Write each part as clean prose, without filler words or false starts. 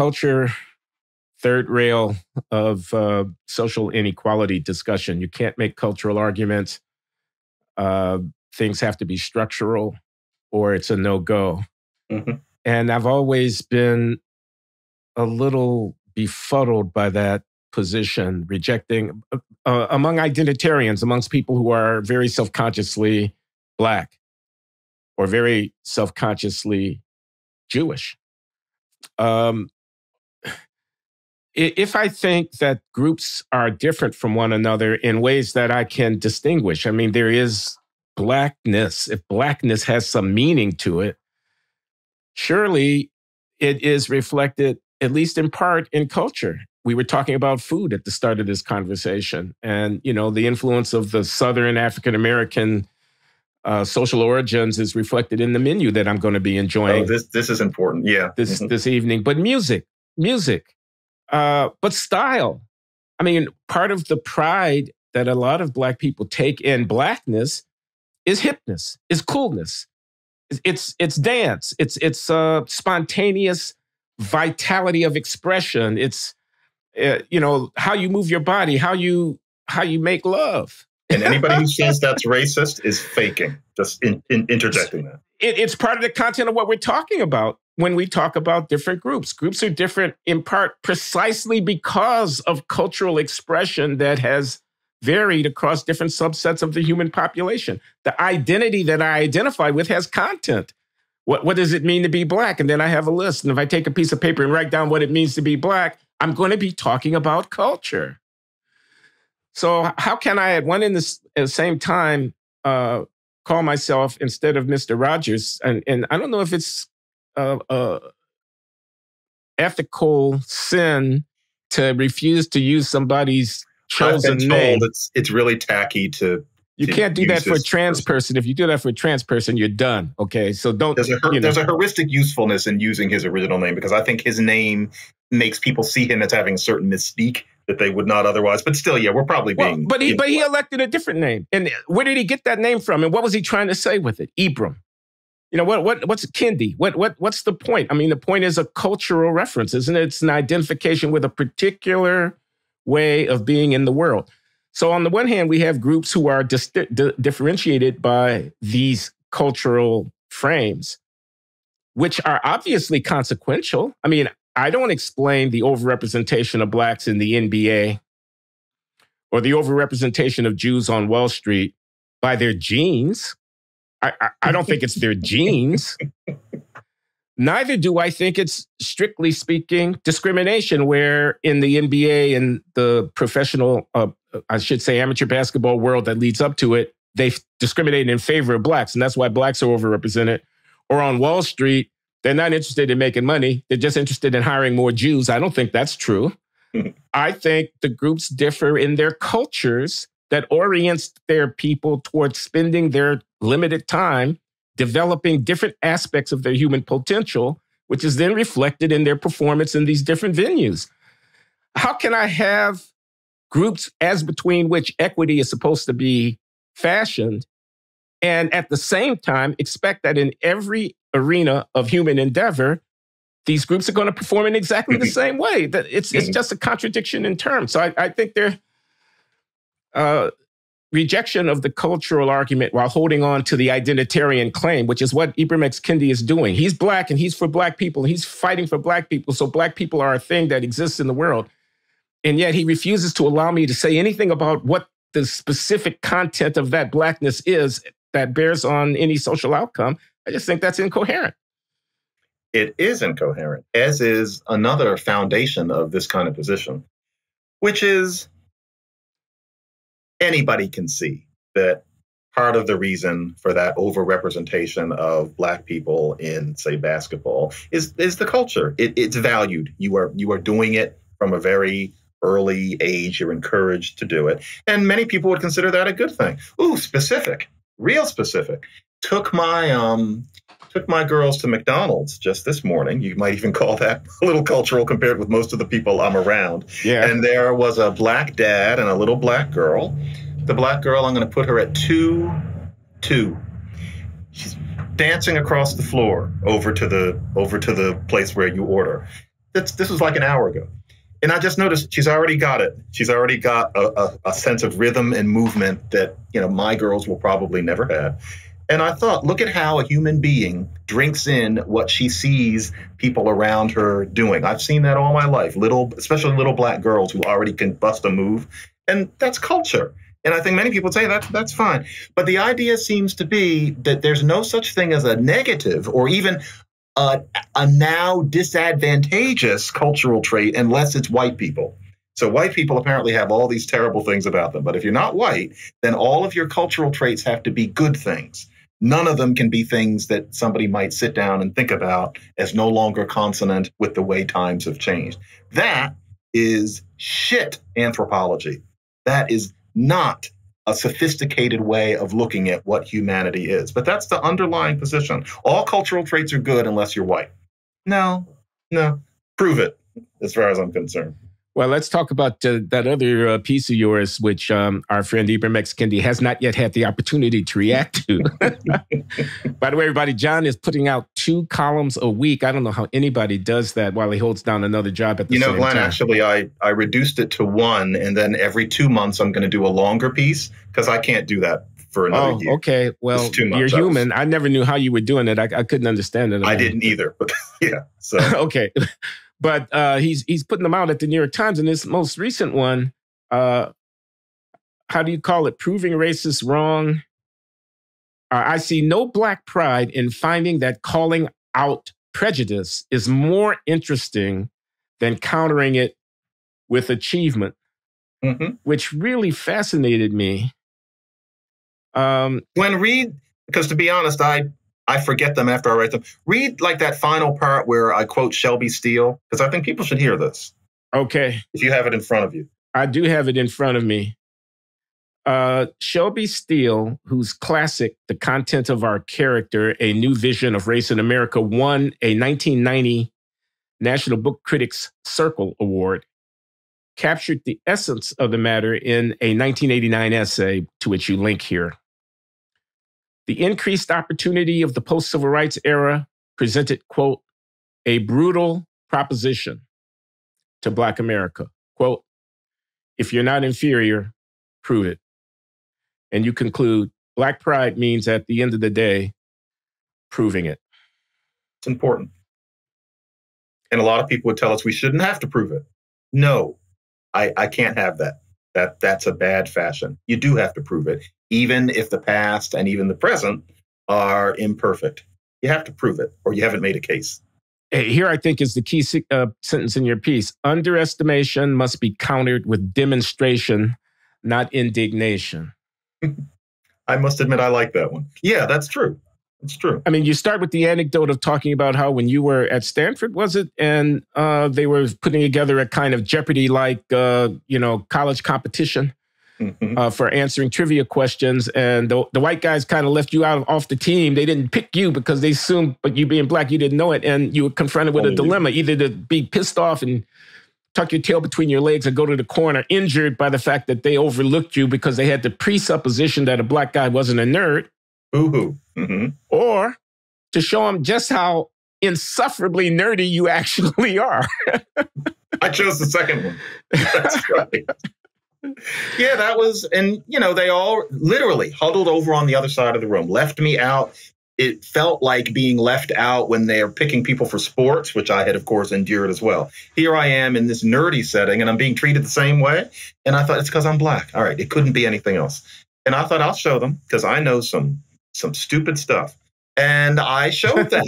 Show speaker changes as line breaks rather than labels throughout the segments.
culture third rail of social inequality discussion. You can't make cultural arguments. Things have to be structural or it's a no-go.
Mm-hmm.
And I've always been a little befuddled by that position, rejecting, among identitarians, amongst people who are very self-consciously Black or very self-consciously Jewish. If I think that groups are different from one another in ways that I can distinguish, I mean, there is Blackness. If Blackness has some meaning to it, surely it is reflected, at least in part, in culture. We were talking about food at the start of this conversation and, you know, the influence of the Southern African-American social origins is reflected in the menu that I'm going to be enjoying.
Oh, this is important. Yeah.
This evening. But music. But style. I mean, part of the pride that a lot of Black people take in Blackness is hipness, is coolness. It's dance. It's spontaneous vitality of expression. It's how you move your body, how you make love.
And anybody who says that's racist is faking. Just interjecting that.
It's part of the content of what we're talking about when we talk about different groups. Groups are different in part precisely because of cultural expression that has varied across different subsets of the human population. The identity that I identify with has content. What does it mean to be Black? And then I have a list. And if I take a piece of paper and write down what it means to be Black, I'm going to be talking about culture. So how can I, at the same time, call myself, instead of Mr. Rogers, and I don't know if it's ethical sin to refuse to use somebody's chosen name.
It's really tacky to.
You can't do that for a trans person. If you do that for a trans person, you're done. Okay, so don't.
There's a heuristic usefulness in using his original name because I think his name makes people see him as having a certain mystique that they would not otherwise. But still, yeah, we're probably being.
But he elected a different name, and where did he get that name from? And what was he trying to say with it? Ibram. You know what's Kendi? What's the point? I mean, the point is a cultural reference, isn't it? It's an identification with a particular way of being in the world. So on the one hand, we have groups who are differentiated by these cultural frames, which are obviously consequential. I mean, I don't explain the overrepresentation of Blacks in the NBA or the overrepresentation of Jews on Wall Street by their genes. I don't think it's their genes. Neither do I think it's, strictly speaking, discrimination, where in the NBA and the professional, I should say amateur basketball world that leads up to it, they discriminate in favor of Blacks, and that's why Blacks are overrepresented. Or on Wall Street, they're not interested in making money. They're just interested in hiring more Jews. I don't think that's true. I think the groups differ in their cultures that orients their people towards spending their limited time developing different aspects of their human potential, which is then reflected in their performance in these different venues. How can I have groups as between which equity is supposed to be fashioned and at the same time expect that in every arena of human endeavor, these groups are going to perform in exactly the same way? It's just a contradiction in terms. So I think they're rejection of the cultural argument while holding on to the identitarian claim, which is what Ibram X. Kendi is doing. He's Black and he's for Black people. And he's fighting for Black people. So Black people are a thing that exists in the world. And yet he refuses to allow me to say anything about what the specific content of that Blackness is that bears on any social outcome. I just think that's incoherent.
It is incoherent, as is another foundation of this kind of position, which is anybody can see that part of the reason for that overrepresentation of Black people in, say, basketball is the culture. It's valued. You are doing it from a very early age. You're encouraged to do it. And many people would consider that a good thing. Ooh, specific, real specific. Took my girls to McDonald's just this morning. You might even call that a little cultural compared with most of the people I'm around.
Yeah.
And there was a Black dad and a little Black girl. The Black girl, I'm going to put her at 2'2". She's dancing across the floor over to the place where you order. This was like an hour ago. And I just noticed she's already got it. She's already got a sense of rhythm and movement that, my girls will probably never have. And I thought, look at how a human being drinks in what she sees people around her doing. I've seen that all my life, especially little black girls who already can bust a move. And that's culture. And I think many people say that's fine. But the idea seems to be that there's no such thing as a negative or even a now disadvantageous cultural trait unless it's white people. So white people apparently have all these terrible things about them. But if you're not white, then all of your cultural traits have to be good things. None of them can be things that somebody might sit down and think about as no longer consonant with the way times have changed. That is shit anthropology. That is not a sophisticated way of looking at what humanity is. But that's the underlying position. All cultural traits are good unless you're white. No. Prove it, as far as I'm concerned.
Well, let's talk about that other piece of yours, which our friend Ibram X. Kendi has not yet had the opportunity to react to. By the way, everybody, John is putting out 2 columns a week. I don't know how anybody does that while he holds down another job at the same time.
Glenn, actually, I reduced it to 1, and then every 2 months I'm going to do a longer piece because I can't do that for another year.
Okay. Well, you're human. I never knew how you were doing it. I couldn't understand it.
I didn't either, but yeah. So
okay. But he's putting them out at the New York Times. And this most recent one, how do you call it? Proving Racists Wrong. I see no black pride in finding that calling out prejudice is more interesting than countering it with achievement, which really fascinated me.
Glenn, read, because to be honest, I forget them after I write them. Read like that final part where I quote Shelby Steele, because I think people should hear this.
Okay.
If you have it in front of you.
I do have it in front of me. Shelby Steele, whose classic, The Content of Our Character, A New Vision of Race in America, won a 1990 National Book Critics Circle Award, captured the essence of the matter in a 1989 essay to which you link here. The increased opportunity of the post-civil rights era presented, quote, a brutal proposition to Black America. Quote, if you're not inferior, prove it. And you conclude, Black pride means at the end of the day, proving it.
It's important. And a lot of people would tell us we shouldn't have to prove it. No, I can't have that. That's a bad fashion. You do have to prove it, even if the past and even the present are imperfect. You have to prove it, or you haven't made a case.
Here, I think, is the key sentence in your piece. Underestimation must be countered with demonstration, not indignation.
I must admit, I like that one. Yeah, that's true. It's true.
I mean, you start with the anecdote of talking about how when you were at Stanford, was it? And they were putting together a kind of Jeopardy-like, college competition for answering trivia questions. And the white guys kind of left you off the team. They didn't pick you because they assumed, but you being Black, you didn't know it. And you were confronted with a dilemma, either to be pissed off and tuck your tail between your legs and go to the corner, injured by the fact that they overlooked you because they had the presupposition that a Black guy wasn't a nerd. Or to show them just how insufferably nerdy you actually are.
I chose the second one. That's right. Yeah, that was, and they all literally huddled over on the other side of the room, left me out. It felt like being left out when they are picking people for sports, which I had, of course, endured as well. Here I am in this nerdy setting, and I'm being treated the same way. And I thought, it's because I'm Black. All right, it couldn't be anything else. And I thought, I'll show them, because I know some stupid stuff. And I showed that.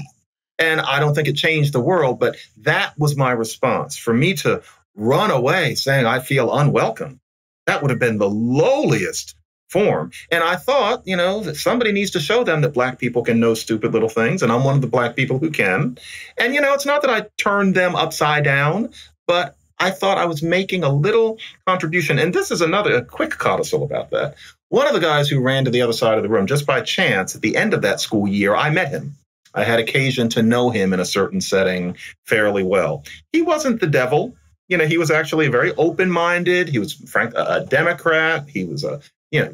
And I don't think it changed the world, but that was my response. For me to run away saying I feel unwelcome, that would have been the lowliest form. And I thought, that somebody needs to show them that Black people can know stupid little things. And I'm one of the Black people who can. And, it's not that I turned them upside down, but I thought I was making a little contribution. And this is a quick codicil about that. One of the guys who ran to the other side of the room, just by chance, at the end of that school year, I met him. I had occasion to know him in a certain setting fairly well. He wasn't the devil. He was actually very open-minded. He was, a Democrat. He was a,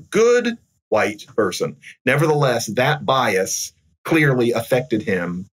good white person. Nevertheless, that bias clearly affected him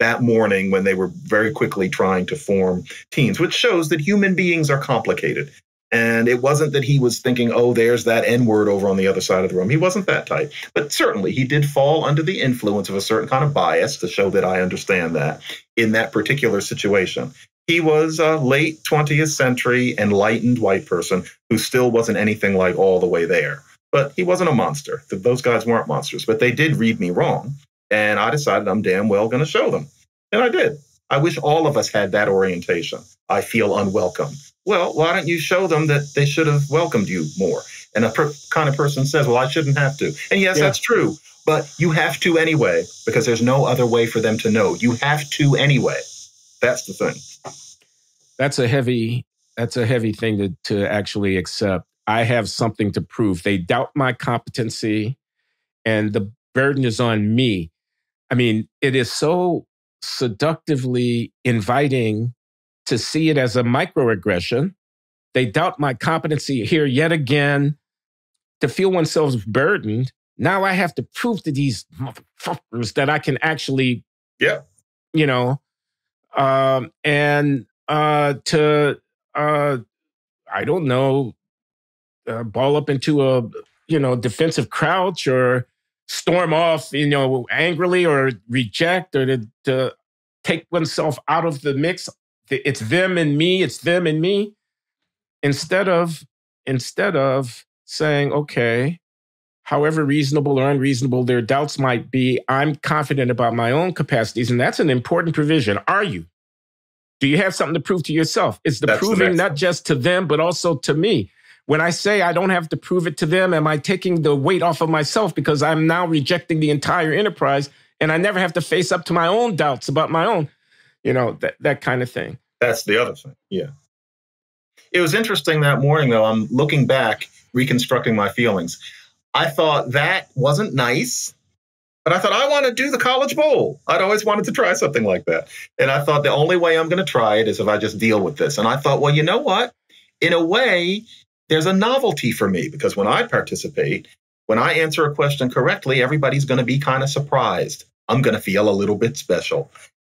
that morning when they were very quickly trying to form teams, which shows that human beings are complicated. And it wasn't that he was thinking, oh, there's that N-word over on the other side of the room. He wasn't that type. But certainly he did fall under the influence of a certain kind of bias, to show that I understand that in that particular situation. He was a late 20th century enlightened white person who still wasn't anything like all the way there. But he wasn't a monster. Those guys weren't monsters. But they did read me wrong. And I decided I'm damn well going to show them. And I did. I wish all of us had that orientation. I feel unwelcome. Well, why don't you show them that they should have welcomed you more? And a kind of person says, well, I shouldn't have to. And yes, that's true. But you have to anyway, because there's no other way for them to know. You have to anyway. That's the thing.
That's a heavy thing to actually accept. I have something to prove. They doubt my competency, and the burden is on me. I mean, it is so seductively inviting to see it as a microaggression. They doubt my competency here yet again, to feel oneself burdened. Now I have to prove to these motherfuckers that I can actually, to I don't know, ball up into a, defensive crouch, or storm off, angrily, or reject, or to take oneself out of the mix. It's them and me. It's them and me. Instead of saying, okay, however reasonable or unreasonable their doubts might be, I'm confident about my own capacities. And that's an important provision. Are you? Do you have something to prove to yourself? It's the proving not just to them, but also to me. When I say I don't have to prove it to them, am I taking the weight off of myself, because I'm now rejecting the entire enterprise, and I never have to face up to my own doubts about my own, that kind of thing.
That's the other thing. Yeah. It was interesting that morning, though. I'm looking back, reconstructing my feelings. I thought that wasn't nice, but I thought I want to do the College Bowl. I'd always wanted to try something like that. And I thought the only way I'm going to try it is if I just deal with this. And I thought, well, you know what? In a way, there's a novelty for me, because when I participate, when I answer a question correctly, everybody's going to be kind of surprised. I'm going to feel a little bit special.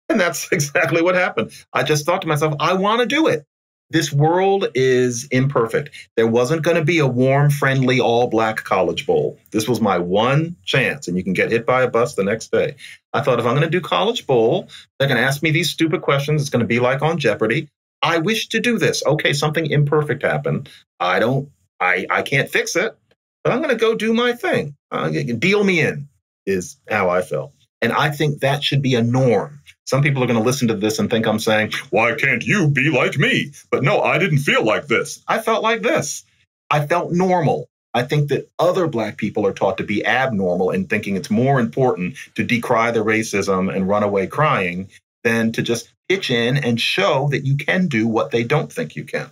And that's exactly what happened. I just thought to myself, I want to do it. This world is imperfect. There wasn't going to be a warm, friendly, all-black College Bowl. This was my one chance, and you can get hit by a bus the next day. I thought, if I'm going to do College Bowl, they're going to ask me these stupid questions. It's going to be like on Jeopardy. I wish to do this. Okay, something imperfect happened. I can't fix it, but I'm going to go do my thing. Deal me in is how I felt. And I think that should be a norm. Some people are going to listen to this and think I'm saying, why can't you be like me? But no, I didn't feel like this. I felt like this. I felt normal. I think that other Black people are taught to be abnormal and thinking it's more important to decry the racism and run away crying than to just pitch in and show that you can do what they don't think you can.